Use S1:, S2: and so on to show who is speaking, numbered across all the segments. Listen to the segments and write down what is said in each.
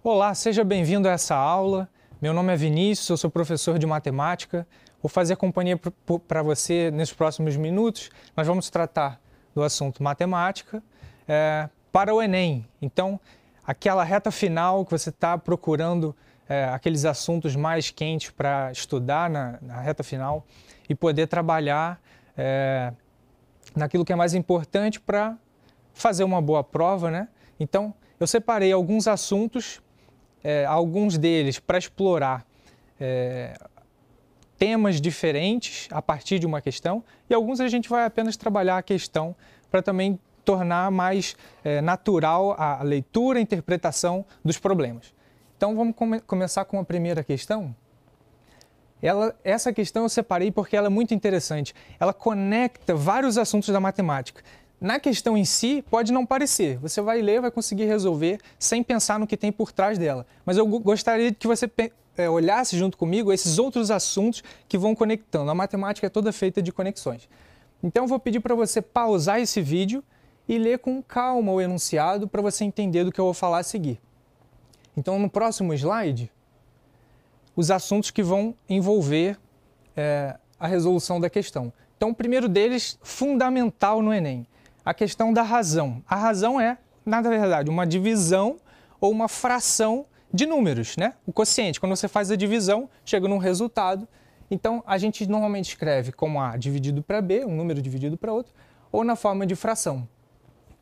S1: Olá, seja bem-vindo a essa aula. Meu nome é Vinícius, eu sou professor de matemática. Vou fazer companhia para você nesses próximos minutos. Nós vamos tratar do assunto matemática para o Enem. Então, aquela reta final que você está procurando aqueles assuntos mais quentes para estudar na reta final e poder trabalhar naquilo que é mais importante para fazer uma boa prova, né? Então, eu separei alguns assuntos, alguns deles para explorar temas diferentes a partir de uma questão, e alguns a gente vai apenas trabalhar a questão para também tornar mais natural a leitura e a interpretação dos problemas. Então, vamos começar com a primeira questão. Essa questão eu separei porque ela é muito interessante. Ela conecta vários assuntos da matemática. Na questão em si, pode não parecer. Você vai ler, vai conseguir resolver sem pensar no que tem por trás dela. Mas eu gostaria que você olhasse junto comigo esses outros assuntos que vão conectando. A matemática é toda feita de conexões. Então, eu vou pedir para você pausar esse vídeo e ler com calma o enunciado para você entender do que eu vou falar a seguir. Então, no próximo slide, os assuntos que vão envolver a resolução da questão. Então, o primeiro deles, fundamental no Enem, a questão da razão. A razão é, na verdade, uma divisão ou uma fração de números, né? O quociente, quando você faz a divisão, chega num resultado. Então, a gente normalmente escreve como A dividido para B, um número dividido para outro, ou na forma de fração.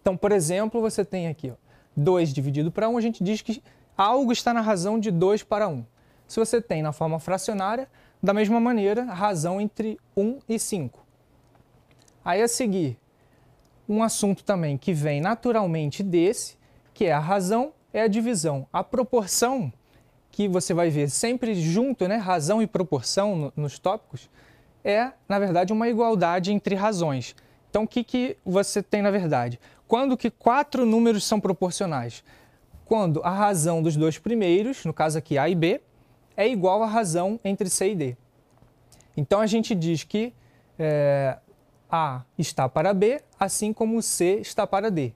S1: Então, por exemplo, você tem aqui 2 dividido para 1, a gente diz que algo está na razão de 2 para 1. Se você tem na forma fracionária, da mesma maneira, a razão entre 1 e 5. Aí, a seguir, um assunto também que vem naturalmente desse, que é a razão, é a divisão. A proporção, que você vai ver sempre junto, né, razão e proporção nos tópicos, é, na verdade, uma igualdade entre razões. Então, o que você tem na verdade? Quando que 4 números são proporcionais? Quando a razão dos dois primeiros, no caso aqui A e B, é igual à razão entre C e D. Então, a gente diz que A está para B, assim como C está para D.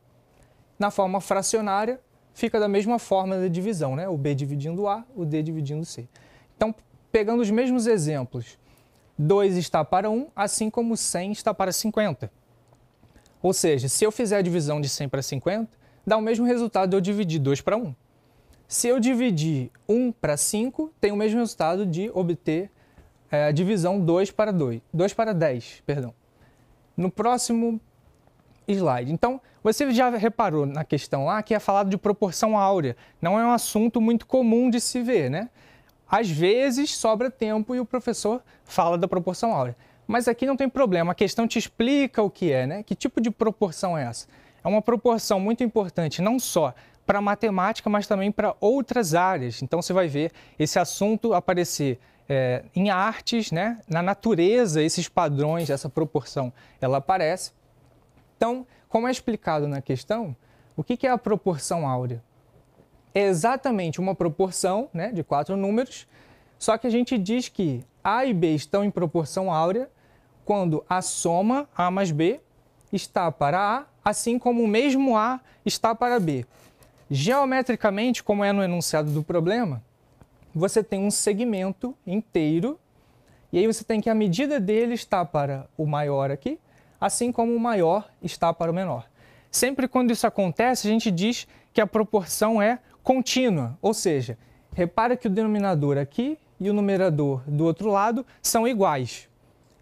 S1: Na forma fracionária, fica da mesma forma da divisão, né? O B dividindo A, o D dividindo C. Então, pegando os mesmos exemplos, 2 está para 1, assim como 100 está para 50. Ou seja, se eu fizer a divisão de 100 para 50, dá o mesmo resultado de eu dividir 2 para 1. Se eu dividir 1 para 5, tem o mesmo resultado de obter a divisão 2 para 10, perdão. No próximo slide. Então, você já reparou na questão lá que é falado de proporção áurea. Não é um assunto muito comum de se ver, né? Às vezes sobra tempo e o professor fala da proporção áurea. Mas aqui não tem problema, a questão te explica o que é, né? Que tipo de proporção é essa? É uma proporção muito importante, não só para a matemática, mas também para outras áreas. Então, você vai ver esse assunto aparecer em artes, né? Na natureza, esses padrões, essa proporção, ela aparece. Então, como é explicado na questão, o que é a proporção áurea? É exatamente uma proporção, né, de 4 números, só que a gente diz que A e B estão em proporção áurea quando a soma A mais B está para A, assim como o mesmo A está para B. Geometricamente, como é no enunciado do problema, você tem um segmento inteiro, e aí você tem que a medida dele está para o maior aqui, assim como o maior está para o menor. Sempre quando isso acontece, a gente diz que a proporção é contínua, ou seja, repara que o denominador aqui e o numerador do outro lado são iguais.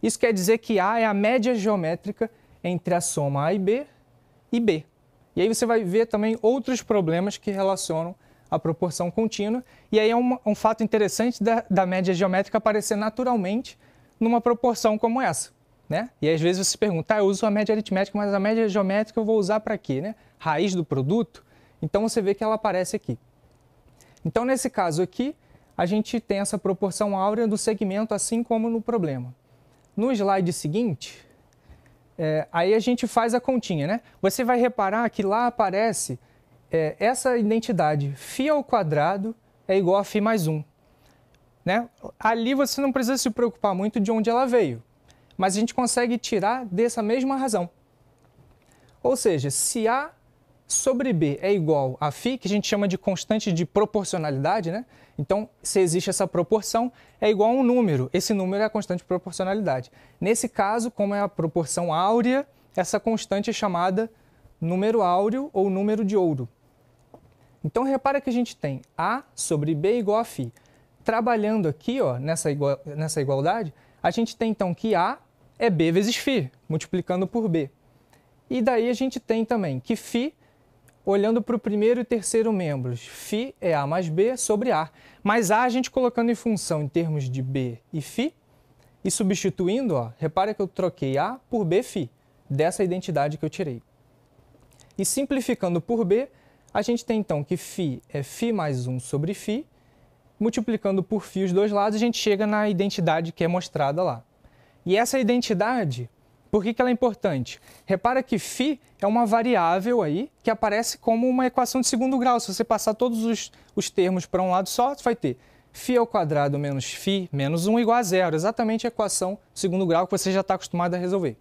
S1: Isso quer dizer que A é a média geométrica entre a soma A e B. E aí você vai ver também outros problemas que relacionam a proporção contínua, e aí é um fato interessante da média geométrica aparecer naturalmente numa proporção como essa, né? E às vezes você se pergunta, eu uso a média aritmética, mas a média geométrica eu vou usar para quê, né? Raiz do produto? Então você vê que ela aparece aqui. Então nesse caso aqui, a gente tem essa proporção áurea do segmento, assim como no problema. No slide seguinte, aí a gente faz a continha, né? Você vai reparar que lá aparece essa identidade, φ ao quadrado é igual a φ mais 1. Né? Ali você não precisa se preocupar muito de onde ela veio, mas a gente consegue tirar dessa mesma razão. Ou seja, se A sobre B é igual a φ, que a gente chama de constante de proporcionalidade, né? Então, se existe essa proporção, é igual a um número. Esse número é a constante de proporcionalidade. Nesse caso, como é a proporção áurea, essa constante é chamada número áureo ou número de ouro. Então, repara que a gente tem A sobre B igual a φ. Trabalhando aqui, ó, nessa igualdade, a gente tem então que A é B vezes φ, multiplicando por B. E daí a gente tem também que φ, olhando para o primeiro e terceiro membros, φ é A mais B sobre A. Mas A gente colocando em função em termos de B e φ, e substituindo, ó, repara que eu troquei A por B φ, dessa identidade que eu tirei. E simplificando por B, a gente tem então que φ é φ mais 1 sobre φ, multiplicando por φ os dois lados, a gente chega na identidade que é mostrada lá. E essa identidade, por que ela é importante? Repara que φ é uma variável aí que aparece como uma equação de segundo grau. Se você passar todos os termos para um lado só, você vai ter φ ao quadrado menos φ menos 1 igual a zero. Exatamente a equação de segundo grau que você já está acostumado a resolver.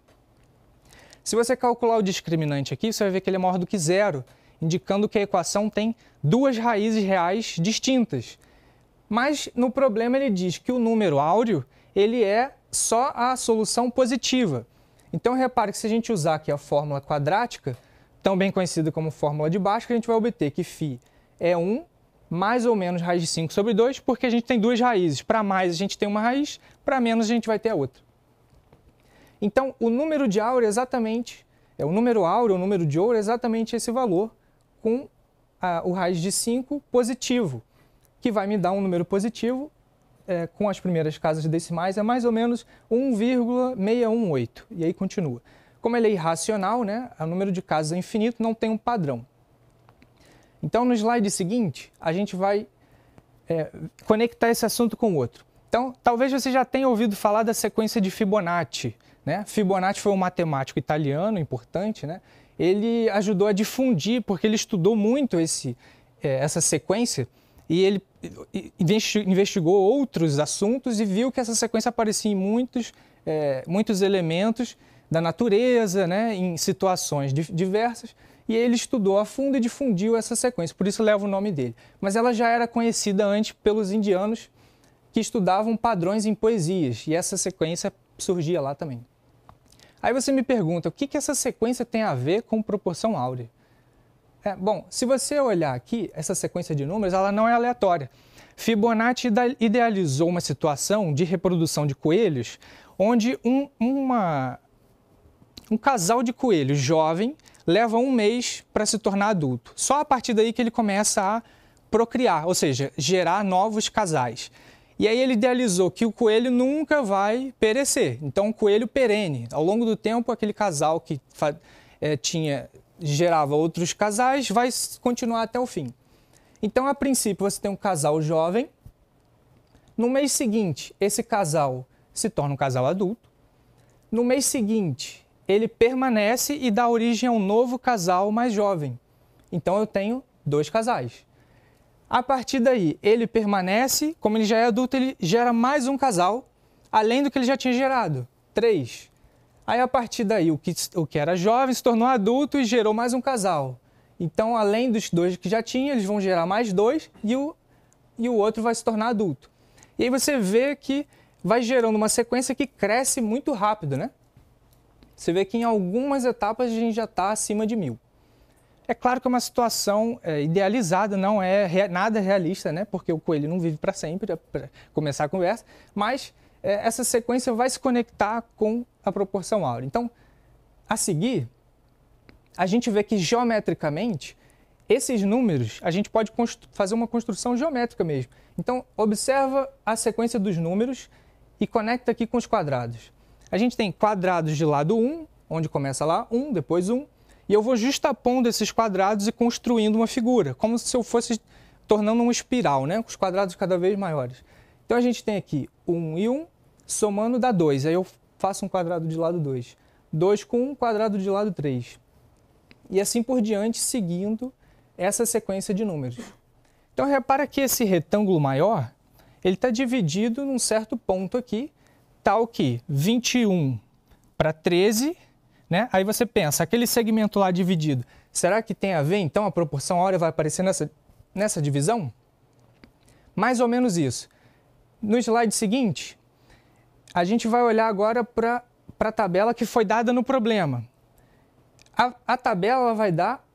S1: Se você calcular o discriminante aqui, você vai ver que ele é maior do que zero, indicando que a equação tem duas raízes reais distintas. Mas no problema ele diz que o número áureo ele é só a solução positiva. Então repare que se a gente usar aqui a fórmula quadrática, também conhecida como fórmula de Bhaskara, a gente vai obter que φ é 1 mais ou menos raiz de 5 sobre 2, porque a gente tem duas raízes. Para mais a gente tem uma raiz, para menos a gente vai ter a outra. Então o número de áureo exatamente, o número áureo, o número de ouro é exatamente esse valor, com o raiz de 5 positivo, que vai me dar um número positivo, com as primeiras casas decimais, é mais ou menos 1,618. E aí continua. Como ele é irracional, né, o número de casas é infinito, não tem um padrão. Então, no slide seguinte, a gente vai conectar esse assunto com o outro. Então, talvez você já tenha ouvido falar da sequência de Fibonacci, né? Fibonacci foi um matemático italiano importante, né? Ele ajudou a difundir, porque ele estudou muito essa sequência, e ele investigou outros assuntos e viu que essa sequência aparecia em muitos elementos da natureza, né, em situações diversas, e ele estudou a fundo e difundiu essa sequência, por isso leva o nome dele. Mas ela já era conhecida antes pelos indianos que estudavam padrões em poesias, e essa sequência surgia lá também. Aí você me pergunta, o que essa sequência tem a ver com proporção áurea? Bom, se você olhar aqui, essa sequência de números, ela não é aleatória. Fibonacci idealizou uma situação de reprodução de coelhos, onde um casal de coelhos jovem leva um mês para se tornar adulto. Só a partir daí que ele começa a procriar, ou seja, gerar novos casais. E aí ele idealizou que o coelho nunca vai perecer. Então, um coelho perene. Ao longo do tempo, aquele casal que gerava outros casais vai continuar até o fim. Então, a princípio, você tem um casal jovem. No mês seguinte, esse casal se torna um casal adulto. No mês seguinte, ele permanece e dá origem a um novo casal mais jovem. Então, eu tenho dois casais. A partir daí, ele permanece, como ele já é adulto, ele gera mais um casal, além do que ele já tinha gerado, 3. Aí, a partir daí, o que era jovem se tornou adulto e gerou mais um casal. Então, além dos dois que já tinha, eles vão gerar mais 2 e o outro vai se tornar adulto. E aí você vê que vai gerando uma sequência que cresce muito rápido, né? Você vê que em algumas etapas a gente já está acima de 1000. É claro que é uma situação idealizada, não é nada realista, né? Porque o coelho não vive para sempre, para começar a conversa, mas essa sequência vai se conectar com a proporção áurea. Então, a seguir, a gente vê que geometricamente, esses números, a gente pode fazer uma construção geométrica mesmo. Então, observa a sequência dos números e conecta aqui com os quadrados. A gente tem quadrados de lado 1, onde começa lá 1, depois 1, e eu vou justapondo esses quadrados e construindo uma figura, como se eu fosse tornando uma espiral, né? Com os quadrados cada vez maiores. Então, a gente tem aqui 1 e 1, somando dá 2. Aí eu faço um quadrado de lado 2. 2 com 1, quadrado de lado 3. E assim por diante, seguindo essa sequência de números. Então, repara que esse retângulo maior, ele está dividido num certo ponto aqui, tal que 21 para 13 né? Aí você pensa, aquele segmento lá dividido, será que tem a ver, então, a proporção áurea vai aparecer nessa divisão? Mais ou menos isso. No slide seguinte, a gente vai olhar agora para a tabela que foi dada no problema. A tabela vai dar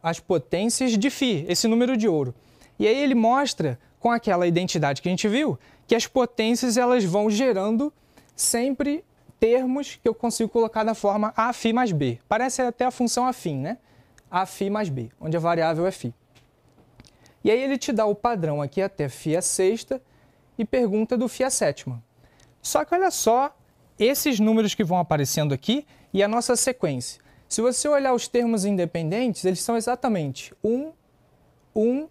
S1: as potências de φ, esse número de ouro. E aí ele mostra, com aquela identidade que a gente viu, que as potências elas vão gerando sempre termos que eu consigo colocar da forma Аф mais B. Parece até a função afim, né? Аф mais B, onde a variável é φ. E aí ele te dá o padrão aqui até φ a sexta e pergunta do φ a sétima. Só que olha só esses números que vão aparecendo aqui e a nossa sequência. Se você olhar os termos independentes, eles são exatamente 1, 1,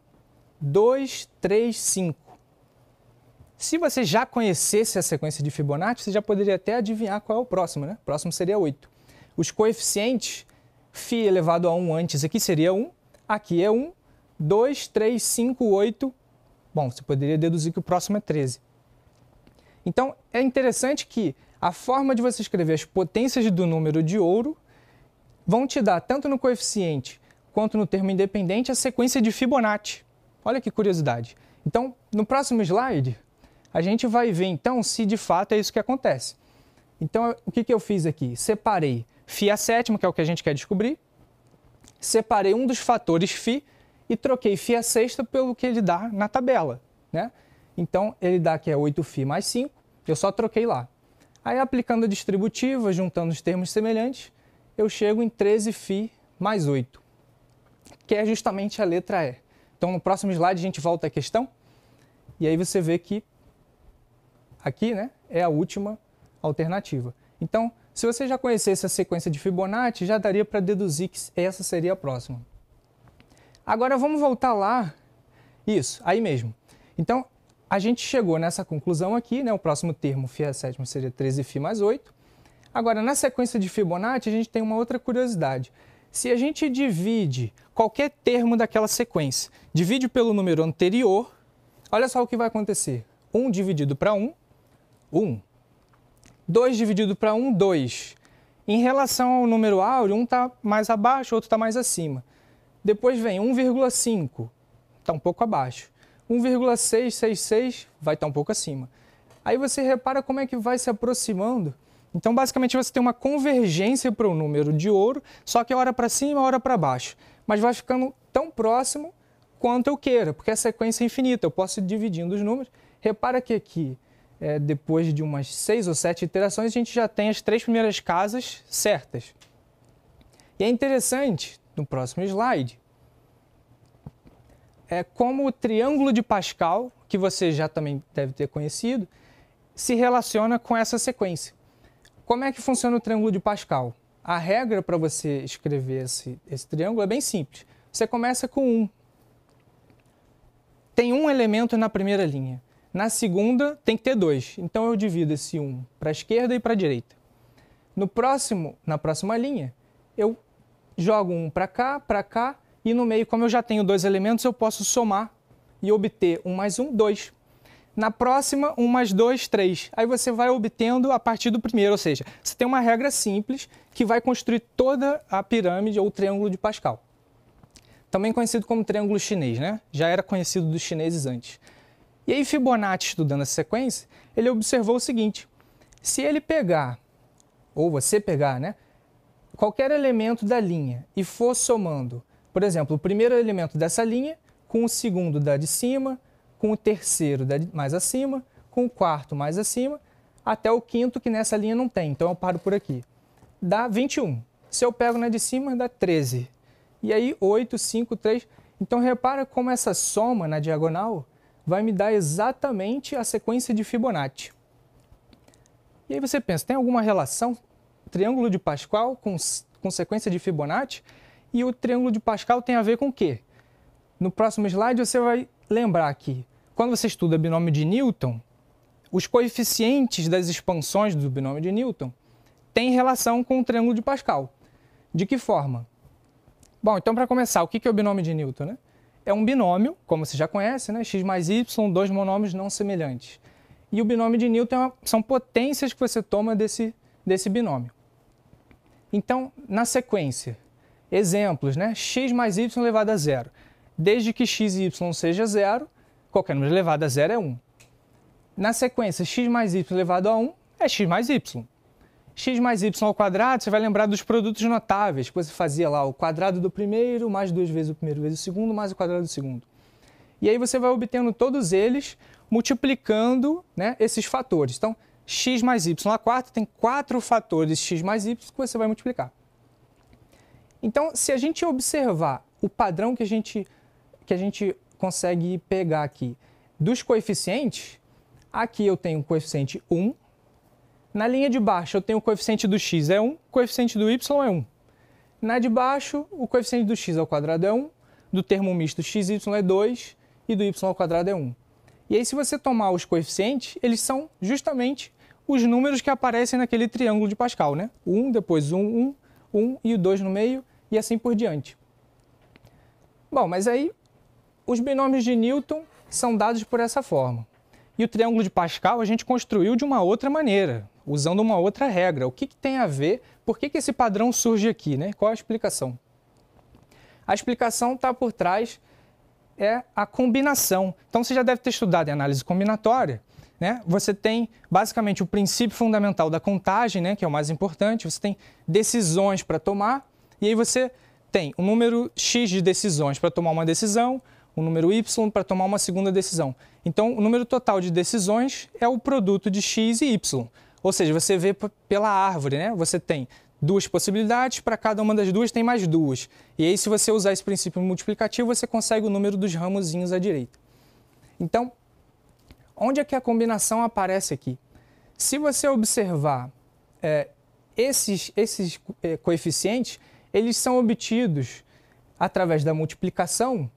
S1: 2, 3, 5. Se você já conhecesse a sequência de Fibonacci, você já poderia até adivinhar qual é o próximo, né? O próximo seria 8. Os coeficientes, φ elevado a 1 antes aqui seria 1, aqui é 1, 2, 3, 5, 8. Bom, você poderia deduzir que o próximo é 13. Então, é interessante que a forma de você escrever as potências do número de ouro vão te dar, tanto no coeficiente quanto no termo independente, a sequência de Fibonacci. Olha que curiosidade. Então, no próximo slide, a gente vai ver, então, se de fato é isso que acontece. Então, o que eu fiz aqui? Separei φ a sétima, que é o que a gente quer descobrir, separei um dos fatores φ e troquei φ a sexta pelo que ele dá na tabela, né? Então, ele dá que é 8φ mais 5, eu só troquei lá. Aí, aplicando a distributiva, juntando os termos semelhantes, eu chego em 13φ mais 8, que é justamente a letra E. Então, no próximo slide, a gente volta à questão, e aí você vê que aqui, né, é a última alternativa. Então, se você já conhecesse a sequência de Fibonacci, já daria para deduzir que essa seria a próxima. Agora, vamos voltar lá. Isso, aí mesmo. Então, a gente chegou nessa conclusão aqui, né, o próximo termo, φ a sétima, seria 13φ mais 8. Agora, na sequência de Fibonacci, a gente tem uma outra curiosidade. Se a gente divide qualquer termo daquela sequência, divide pelo número anterior, olha só o que vai acontecer. 1 dividido para 1, 1. 2 dividido para 1, 2. Em relação ao número áureo, um está mais abaixo, o outro está mais acima. Depois vem 1,5, está um pouco abaixo. 1,666 vai estar um pouco acima. Aí você repara como é que vai se aproximando. Então, basicamente, você tem uma convergência para o número de ouro, só que hora para cima, hora para baixo. Mas vai ficando tão próximo quanto eu queira, porque a sequência é infinita, eu posso ir dividindo os números. Repara que aqui, depois de umas 6 ou 7 iterações, a gente já tem as 3 primeiras casas certas. E é interessante, no próximo slide, como o triângulo de Pascal, que você já também deve ter conhecido, se relaciona com essa sequência. Como é que funciona o triângulo de Pascal? A regra para você escrever esse triângulo é bem simples. Você começa com 1. Tem um elemento na primeira linha. Na segunda, tem que ter 2. Então, eu divido esse 1 para a esquerda e para a direita. Na próxima linha, eu jogo 1 para cá, e no meio, como eu já tenho 2 elementos, eu posso somar e obter 1 mais 1, 2. Na próxima, 1 mais 2, 3. Aí você vai obtendo a partir do primeiro, ou seja, você tem uma regra simples que vai construir toda a pirâmide ou triângulo de Pascal. Também conhecido como triângulo chinês, né? Já era conhecido dos chineses antes. E aí Fibonacci, estudando essa sequência, ele observou o seguinte: se ele pegar, ou você pegar, né, qualquer elemento da linha e for somando, por exemplo, o primeiro elemento dessa linha com o segundo da de cima, com o terceiro mais acima, com o quarto mais acima, até o quinto que nessa linha não tem. Então eu paro por aqui. Dá 21. Se eu pego na de cima, dá 13. E aí 8, 5, 3. Então repara como essa soma na diagonal vai me dar exatamente a sequência de Fibonacci. E aí você pensa, tem alguma relação? Triângulo de Pascal com sequência de Fibonacci? E o triângulo de Pascal tem a ver com o quê? No próximo slide você vai lembrar que quando você estuda binômio de Newton, os coeficientes das expansões do binômio de Newton têm relação com o triângulo de Pascal. De que forma? Bom, então para começar, o que é o binômio de Newton, né? É um binômio, como você já conhece, né? X mais Y, 2 monômios não semelhantes. E o binômio de Newton são potências que você toma desse binômio. Então, na sequência, exemplos, né? X mais y elevado a zero. Desde que x e y seja zero, qualquer número elevado a zero é 1. Na sequência, x mais y elevado a 1 é x mais y. X mais y ao quadrado, você vai lembrar dos produtos notáveis, que você fazia lá, o quadrado do primeiro, mais 2 vezes o primeiro vezes o segundo, mais o quadrado do segundo. E aí você vai obtendo todos eles, multiplicando, né, esses fatores. Então, x mais y à quarta tem 4 fatores x mais y que você vai multiplicar. Então, se a gente observar o padrão que a gente consegue pegar aqui dos coeficientes, aqui eu tenho o coeficiente 1, na linha de baixo eu tenho o coeficiente do x é 1, o coeficiente do y é 1. Na de baixo, o coeficiente do x ao quadrado é 1, do termo misto xy é 2 e do y ao quadrado é 1. E aí, se você tomar os coeficientes, eles são justamente os números que aparecem naquele triângulo de Pascal, né? 1, depois 1 e o 2 no meio, e assim por diante. Bom, mas aí os binômios de Newton são dados por essa forma. E o triângulo de Pascal a gente construiu de uma outra maneira, usando uma outra regra. O que tem a ver? Por que esse padrão surge aqui, né? Qual a explicação? A explicação está por trás, é a combinação. Então, você já deve ter estudado em análise combinatória, né? Você tem, basicamente, o princípio fundamental da contagem, né? Que é o mais importante. Você tem decisões para tomar, e aí você tem um número X de decisões para tomar uma decisão, um número Y para tomar uma segunda decisão. Então, o número total de decisões é o produto de X e Y. Ou seja, você vê pela árvore, né? Você tem duas possibilidades, para cada uma das duas tem mais duas. E aí, se você usar esse princípio multiplicativo, você consegue o número dos ramozinhos à direita. Então, onde é que a combinação aparece aqui? Se você observar esses coeficientes, eles são obtidos através da multiplicação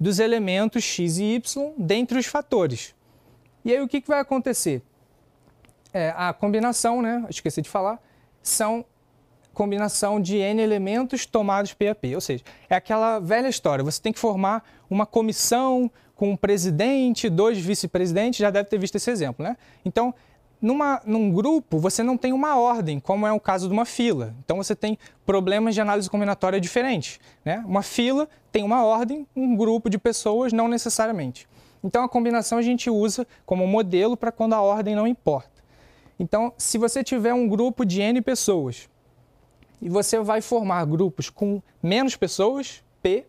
S1: dos elementos x e y dentre os fatores. E aí, o que vai acontecer? A combinação, né? Esqueci de falar, são combinação de n elementos tomados P a P. Ou seja, é aquela velha história, você tem que formar uma comissão com um presidente, 2 vice-presidentes, já deve ter visto esse exemplo, né? Então, num grupo, você não tem uma ordem, como é o caso de uma fila. Então, você tem problemas de análise combinatória diferentes, né? Uma fila tem uma ordem, um grupo de pessoas não necessariamente. Então, a combinação a gente usa como modelo para quando a ordem não importa. Então, se você tiver um grupo de N pessoas e você vai formar grupos com menos pessoas, P,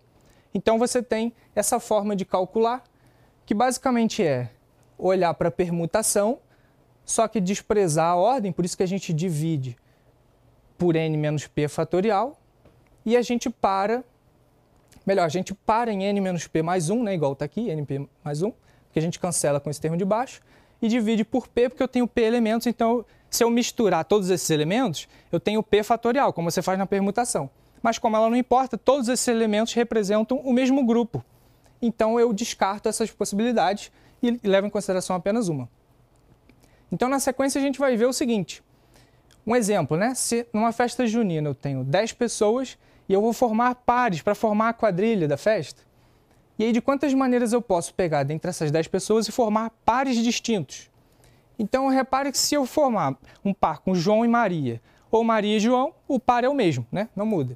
S1: então você tem essa forma de calcular, que basicamente é olhar para a permutação, só que desprezar a ordem, por isso que a gente divide por N menos P fatorial, e a gente para em N menos P mais 1, né, igual está aqui, NP mais 1, que a gente cancela com esse termo de baixo, e divide por P, porque eu tenho P elementos, então se eu misturar todos esses elementos, eu tenho P fatorial, como você faz na permutação. Mas como ela não importa, todos esses elementos representam o mesmo grupo. Então eu descarto essas possibilidades e levo em consideração apenas uma. Então na sequência a gente vai ver o seguinte, um exemplo, né? Se numa festa junina eu tenho 10 pessoas e eu vou formar pares para formar a quadrilha da festa, e aí, de quantas maneiras eu posso pegar dentre essas 10 pessoas e formar pares distintos? Então, repare que se eu formar um par com João e Maria, ou Maria e João, o par é o mesmo, né? Não muda.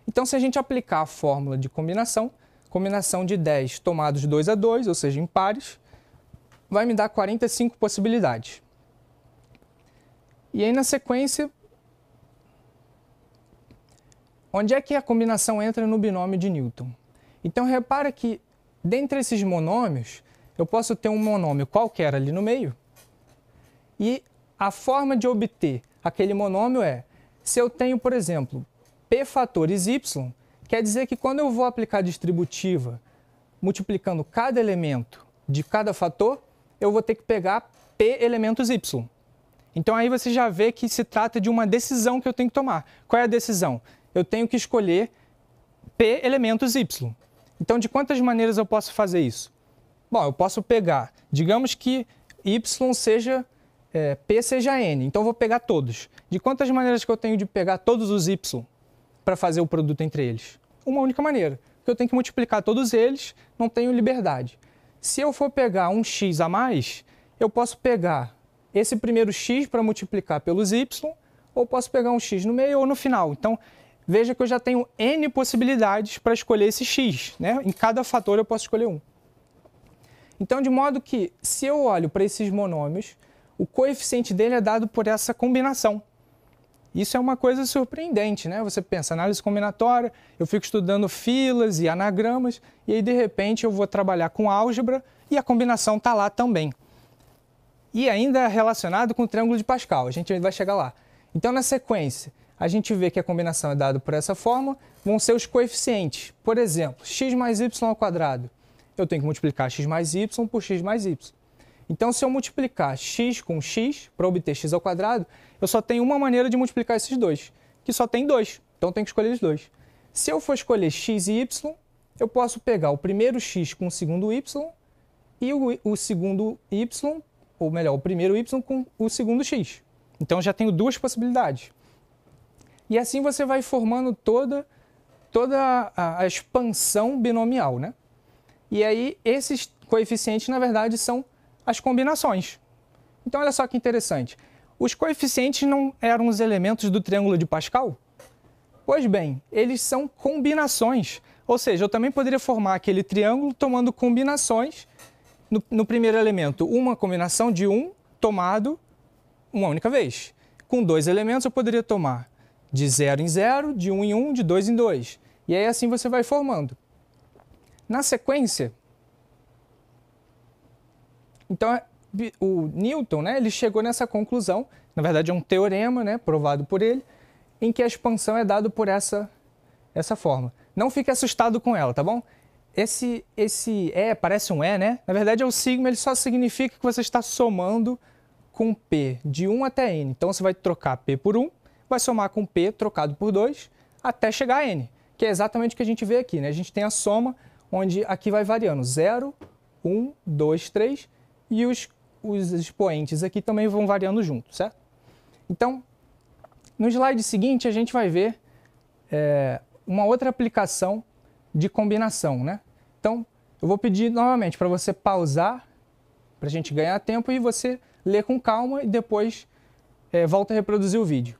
S1: Então, se a gente aplicar a fórmula de combinação de 10 tomados 2 a 2, ou seja, em pares, vai me dar 45 possibilidades. E aí, na sequência, onde é que a combinação entra no binômio de Newton? Então, repara que, dentre esses monômios, eu posso ter um monômio qualquer ali no meio, e a forma de obter aquele monômio é, se eu tenho, por exemplo, P fatores y, quer dizer que quando eu vou aplicar a distributiva multiplicando cada elemento de cada fator, eu vou ter que pegar P elementos y. Então, aí você já vê que se trata de uma decisão que eu tenho que tomar. Qual é a decisão? Eu tenho que escolher P elementos y. Então, de quantas maneiras eu posso fazer isso? Bom, eu posso pegar, digamos que y seja, P seja n, então eu vou pegar todos. De quantas maneiras que eu tenho de pegar todos os y para fazer o produto entre eles? Uma única maneira, porque eu tenho que multiplicar todos eles, não tenho liberdade. Se eu for pegar um x a mais, eu posso pegar esse primeiro x para multiplicar pelos y, ou posso pegar um x no meio ou no final. Então, veja que eu já tenho N possibilidades para escolher esse x, né? Em cada fator eu posso escolher um. Então, de modo que, se eu olho para esses monômios, o coeficiente dele é dado por essa combinação. Isso é uma coisa surpreendente, né? Você pensa, análise combinatória, eu fico estudando filas e anagramas, e aí, de repente, eu vou trabalhar com álgebra e a combinação está lá também. E ainda é relacionado com o triângulo de Pascal, a gente vai chegar lá. Então, na sequência, a gente vê que a combinação é dada por essa forma, vão ser os coeficientes. Por exemplo, x mais y ao quadrado. Eu tenho que multiplicar x mais y por x mais y. Então, se eu multiplicar x com x para obter x ao quadrado, eu só tenho uma maneira de multiplicar esses dois, que só tem 2. Então, eu tenho que escolher os dois. Se eu for escolher x e y, eu posso pegar o primeiro x com o segundo y e o segundo y, ou melhor, o primeiro y com o segundo x. Então, eu já tenho duas possibilidades. E assim você vai formando toda a expansão binomial, né? E aí, esses coeficientes, na verdade, são as combinações. Então, olha só que interessante. Os coeficientes não eram os elementos do triângulo de Pascal? Pois bem, eles são combinações. Ou seja, eu também poderia formar aquele triângulo tomando combinações. No primeiro elemento, uma combinação de 1 tomado uma única vez. Com 2 elementos, eu poderia tomar de 0 em 0, de 1 em 1, de 2 em 2. E aí, assim, você vai formando. Na sequência, então, o Newton, né, ele chegou nessa conclusão, na verdade é um teorema, né, provado por ele, em que a expansão é dada por essa forma. Não fique assustado com ela, tá bom? Esse E, parece um E, né? Na verdade é o sigma, ele só significa que você está somando com P de 1 até N. Então, você vai trocar P por 1, vai somar com P trocado por 2, até chegar a N, que é exatamente o que a gente vê aqui, né? A gente tem a soma, onde aqui vai variando 0, 1, 2, 3, e os expoentes aqui também vão variando junto, certo? Então, no slide seguinte, a gente vai ver uma outra aplicação de combinação, né? Então, eu vou pedir novamente para você pausar, para a gente ganhar tempo, e você ler com calma e depois volta a reproduzir o vídeo.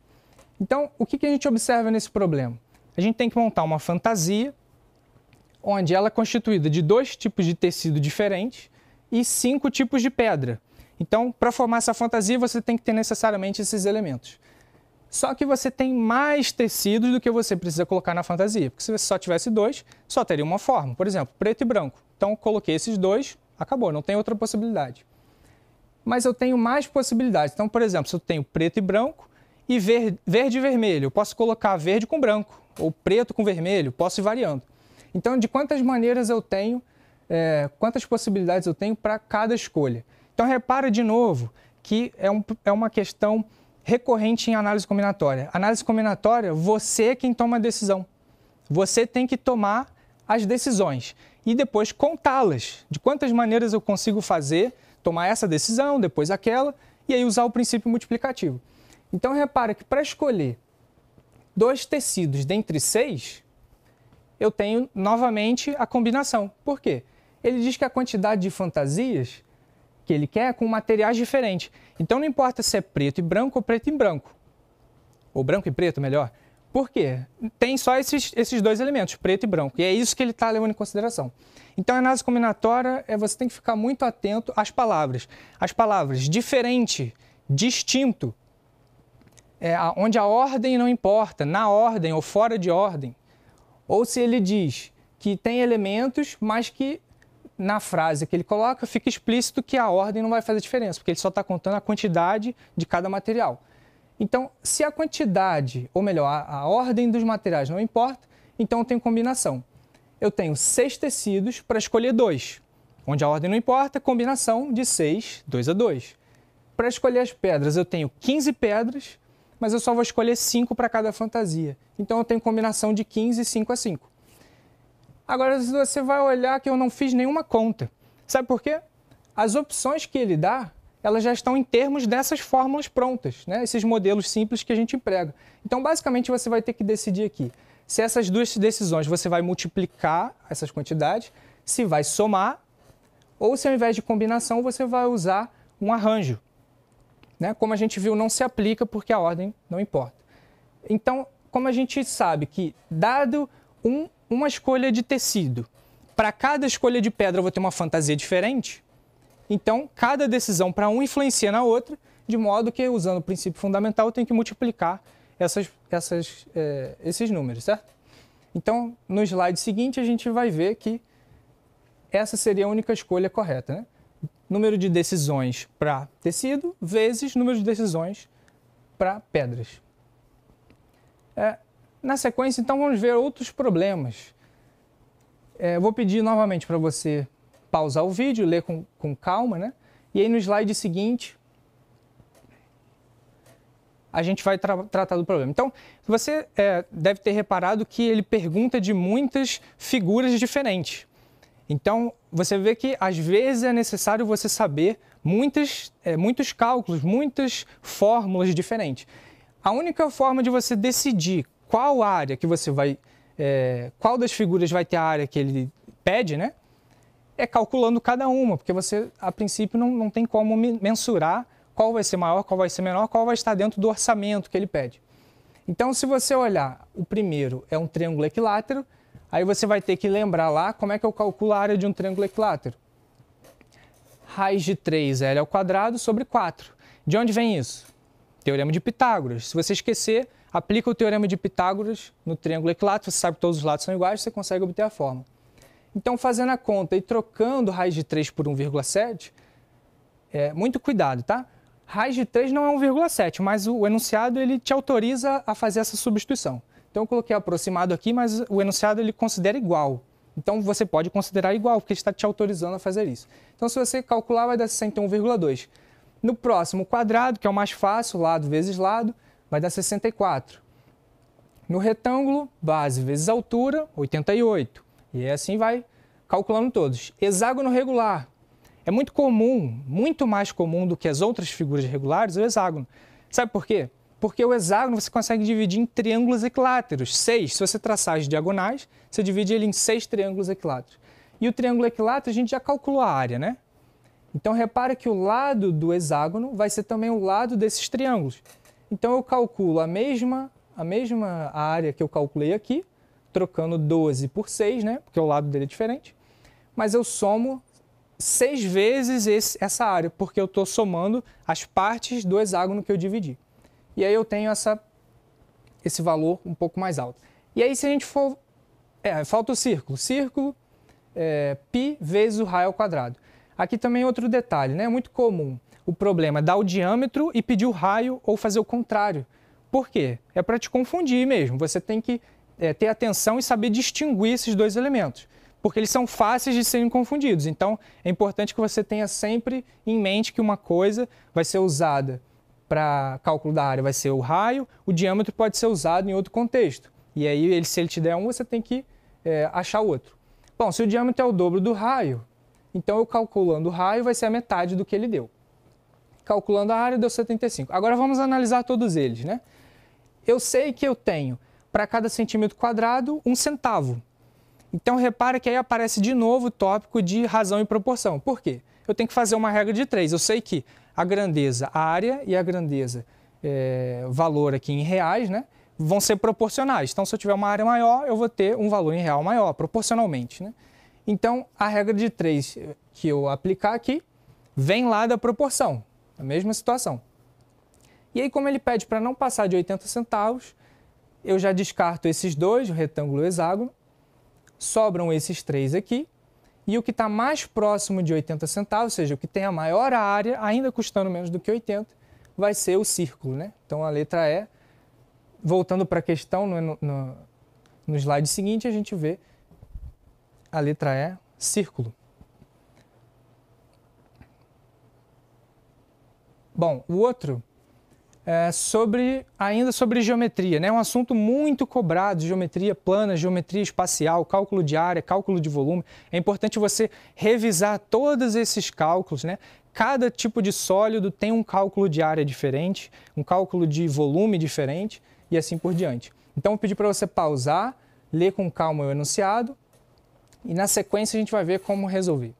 S1: Então, o que a gente observa nesse problema? A gente tem que montar uma fantasia, onde ela é constituída de 2 tipos de tecido diferentes e 5 tipos de pedra. Então, para formar essa fantasia, você tem que ter necessariamente esses elementos. Só que você tem mais tecidos do que você precisa colocar na fantasia, porque se você só tivesse 2, só teria uma forma. Por exemplo, preto e branco. Então, coloquei esses 2, acabou, não tem outra possibilidade. Mas eu tenho mais possibilidades. Então, por exemplo, se eu tenho preto e branco e verde e vermelho, eu posso colocar verde com branco, ou preto com vermelho, posso ir variando. Então, de quantas maneiras eu tenho, quantas possibilidades eu tenho para cada escolha. Então, repara de novo que é uma questão recorrente em análise combinatória. Análise combinatória, você é quem toma a decisão. Você tem que tomar as decisões e depois contá-las. De quantas maneiras eu consigo fazer, tomar essa decisão, depois aquela, e aí usar o princípio multiplicativo. Então, repara que para escolher 2 tecidos dentre 6, eu tenho novamente a combinação. Por quê? Ele diz que a quantidade de fantasias que ele quer é com materiais diferentes. Então, não importa se é preto e branco ou preto e branco. Ou branco e preto, melhor. Por quê? Tem só esses 2 elementos, preto e branco. E é isso que ele está levando em consideração. Então, a análise combinatória, você tem que ficar muito atento às palavras. As palavras diferente, distinto, onde a ordem não importa, na ordem ou fora de ordem. Ou se ele diz que tem elementos, mas que na frase que ele coloca fica explícito que a ordem não vai fazer diferença, porque ele só está contando a quantidade de cada material. Então, se a quantidade, ou melhor, a ordem dos materiais não importa, então eu tenho combinação. Eu tenho 6 tecidos para escolher 2. Onde a ordem não importa, combinação de 6, 2 a 2. Para escolher as pedras, eu tenho 15 pedras, mas eu só vou escolher 5 para cada fantasia. Então, eu tenho combinação de 15, 5 a 5. Agora, você vai olhar que eu não fiz nenhuma conta. Sabe por quê? As opções que ele dá, elas já estão em termos dessas fórmulas prontas, né? Esses modelos simples que a gente emprega. Então, basicamente, você vai ter que decidir aqui se essas 2 decisões você vai multiplicar essas quantidades, se vai somar, ou se ao invés de combinação você vai usar um arranjo. né? Como a gente viu, não se aplica porque a ordem não importa. Então, como a gente sabe que, dado uma escolha de tecido, para cada escolha de pedra eu vou ter uma fantasia diferente, então cada decisão para um influencia na outra, de modo que, usando o princípio fundamental, eu tenho que multiplicar esses números, certo? Então, no slide seguinte, a gente vai ver que essa seria a única escolha correta, né? Número de decisões para tecido vezes número de decisões para pedras. Na sequência, então, vamos ver outros problemas. Vou pedir novamente para você pausar o vídeo, ler com calma, né? E aí no slide seguinte, a gente vai tratar do problema. Então, você deve ter reparado que ele pergunta de muitas figuras diferentes. Então, você vê que às vezes é necessário você saber muitos cálculos, muitas fórmulas diferentes. A única forma de você decidir qual área que você vai, qual das figuras vai ter a área que ele pede, né? É calculando cada uma, porque você, a princípio, não tem como mensurar qual vai ser maior, qual vai ser menor, qual vai estar dentro do orçamento que ele pede. Então, se você olhar, o primeiro é um triângulo equilátero, aí você vai ter que lembrar lá como é que eu calculo a área de um triângulo equilátero. Raiz de 3L ao quadrado sobre 4. De onde vem isso? Teorema de Pitágoras. Se você esquecer, aplica o teorema de Pitágoras no triângulo equilátero, você sabe que todos os lados são iguais, você consegue obter a fórmula. Então, fazendo a conta e trocando raiz de 3 por 1,7, muito cuidado, tá? Raiz de 3 não é 1,7, mas o enunciado ele te autoriza a fazer essa substituição. Então, eu coloquei aproximado aqui, mas o enunciado ele considera igual. Então, você pode considerar igual, porque ele está te autorizando a fazer isso. Então, se você calcular, vai dar 61,2. No próximo quadrado, que é o mais fácil, lado vezes lado, vai dar 64. No retângulo, base vezes altura, 88. E assim vai calculando todos. Hexágono regular. É muito comum, muito mais comum do que as outras figuras regulares, o hexágono. Sabe por quê? Porque o hexágono você consegue dividir em triângulos equiláteros. 6, se você traçar as diagonais, você divide ele em 6 triângulos equiláteros. E o triângulo equilátero a gente já calculou a área, né? Então, repara que o lado do hexágono vai ser também o lado desses triângulos. Então, eu calculo a mesma área que eu calculei aqui, trocando 12 por 6, né? Porque o lado dele é diferente. Mas eu somo 6 vezes essa área, porque eu estou somando as partes do hexágono que eu dividi. E aí eu tenho esse valor um pouco mais alto. E aí, se a gente for... falta o círculo. Círculo, π vezes o raio ao quadrado. Aqui também outro detalhe, né? É muito comum o problema dar o diâmetro e pedir o raio ou fazer o contrário. Por quê? É para te confundir mesmo. Você tem que ter atenção e saber distinguir esses dois elementos, porque eles são fáceis de serem confundidos. Então, é importante que você tenha sempre em mente que uma coisa vai ser usada para cálculo da área, vai ser o raio, o diâmetro pode ser usado em outro contexto. E aí, se ele te der um, você tem que achar outro. Bom, se o diâmetro é o dobro do raio, então eu calculando o raio vai ser a metade do que ele deu. Calculando a área deu 75. Agora vamos analisar todos eles, né? Eu sei que eu tenho, para cada centímetro quadrado, 1 centavo. Então, repara que aí aparece de novo o tópico de razão e proporção. Por quê? Eu tenho que fazer uma regra de 3. Eu sei que a grandeza área e a grandeza valor aqui em reais, né, vão ser proporcionais. Então, se eu tiver uma área maior, eu vou ter um valor em real maior, proporcionalmente, né? Então, a regra de 3 que eu aplicar aqui vem lá da proporção, a mesma situação. E aí, como ele pede para não passar de 80 centavos, eu já descarto esses dois, o retângulo e o hexágono, sobram esses 3 aqui, e o que está mais próximo de 80 centavos, ou seja, o que tem a maior área, ainda custando menos do que 80, vai ser o círculo, né? Então, a letra E, voltando para a questão, no slide seguinte, a gente vê a letra E, círculo. Bom, o outro é ainda sobre geometria, né? Um assunto muito cobrado, geometria plana, geometria espacial, cálculo de área, cálculo de volume. É importante você revisar todos esses cálculos, né? Cada tipo de sólido tem um cálculo de área diferente, um cálculo de volume diferente e assim por diante. Então, eu pedi para você pausar, ler com calma o enunciado e na sequência a gente vai ver como resolver.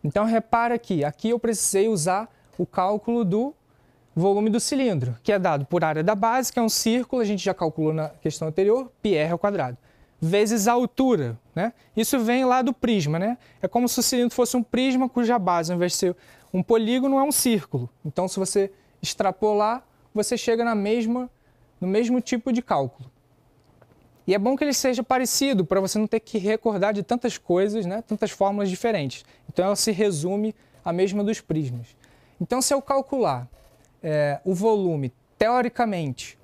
S1: Então, repara que aqui eu precisei usar o cálculo volume do cilindro, que é dado por área da base, que é um círculo, a gente já calculou na questão anterior, πr², vezes a altura, né? Isso vem lá do prisma, né? É como se o cilindro fosse um prisma cuja base, ao invés de ser um polígono, é um círculo. Então, se você extrapolar, você chega no mesmo tipo de cálculo. E é bom que ele seja parecido, para você não ter que recordar de tantas coisas, né? Tantas fórmulas diferentes. Então, ela se resume à mesma dos prismas. Então, se eu calcular o volume, teoricamente,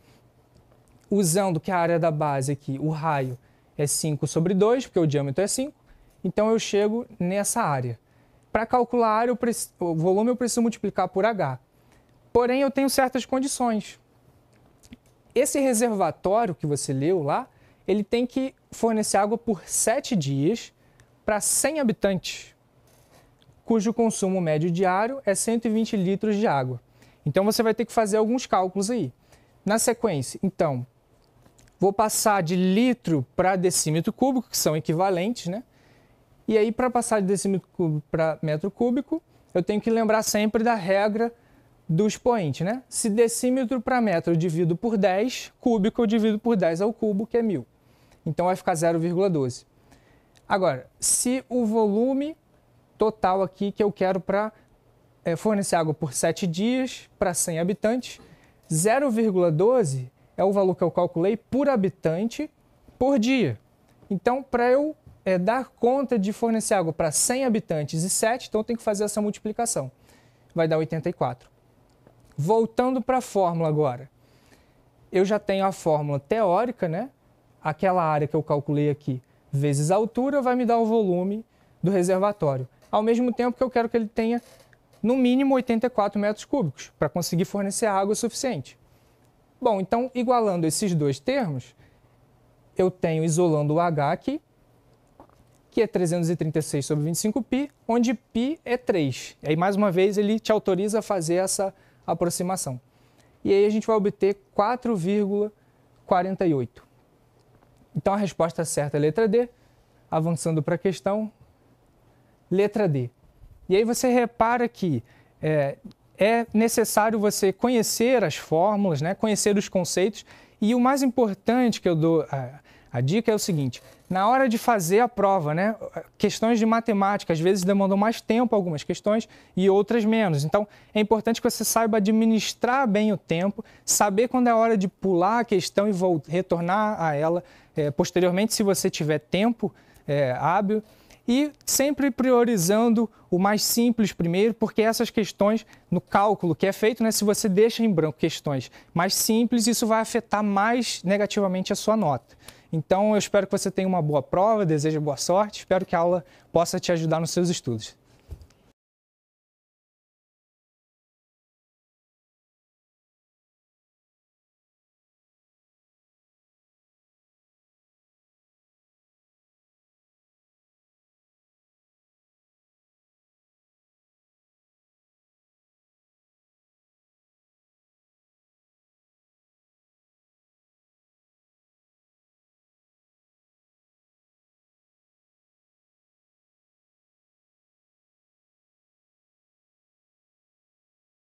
S1: usando que a área da base aqui, o raio, é 5/2, porque o diâmetro é 5, então eu chego nessa área. Para calcular a área, o volume eu preciso multiplicar por H. Porém, eu tenho certas condições. Esse reservatório que você leu lá, ele tem que fornecer água por 7 dias para 100 habitantes, cujo consumo médio diário é 120 litros de água. Então, você vai ter que fazer alguns cálculos aí. Na sequência, então, vou passar de litro para decímetro cúbico, que são equivalentes, né? E aí, para passar de decímetro cúbico para metro cúbico, eu tenho que lembrar sempre da regra do expoente, né? Se decímetro para metro eu divido por 10, cúbico eu divido por 10 ao cubo, que é 1000. Então, vai ficar 0,12. Agora, se o volume total aqui que eu quero para fornecer água por 7 dias para 100 habitantes, 0,12 é o valor que eu calculei por habitante por dia. Então, para eu dar conta de fornecer água para 100 habitantes e 7, então eu tenho que fazer essa multiplicação. Vai dar 84. Voltando para a fórmula agora. Eu já tenho a fórmula teórica, né? Aquela área que eu calculei aqui, vezes a altura, vai me dar o volume do reservatório. Ao mesmo tempo que eu quero que ele tenha, no mínimo, 84 metros cúbicos, para conseguir fornecer água suficiente. Bom, então, igualando esses dois termos, eu tenho, isolando o H aqui, que é 336/25π, onde π é 3. E aí, mais uma vez, ele te autoriza a fazer essa aproximação. E aí a gente vai obter 4,48. Então, a resposta certa é a letra D. Avançando para a questão, letra D. E aí você repara que é necessário você conhecer as fórmulas, né? Conhecer os conceitos. E o mais importante que eu dou a dica é o seguinte: na hora de fazer a prova, né? Questões de matemática às vezes demandam mais tempo algumas questões e outras menos. Então, é importante que você saiba administrar bem o tempo, saber quando é a hora de pular a questão e retornar a ela posteriormente, se você tiver tempo hábil. E sempre priorizando o mais simples primeiro, porque essas questões no cálculo que é feito, né, se você deixa em branco questões mais simples, isso vai afetar mais negativamente a sua nota. Então, eu espero que você tenha uma boa prova, desejo boa sorte, espero que a aula possa te ajudar nos seus estudos.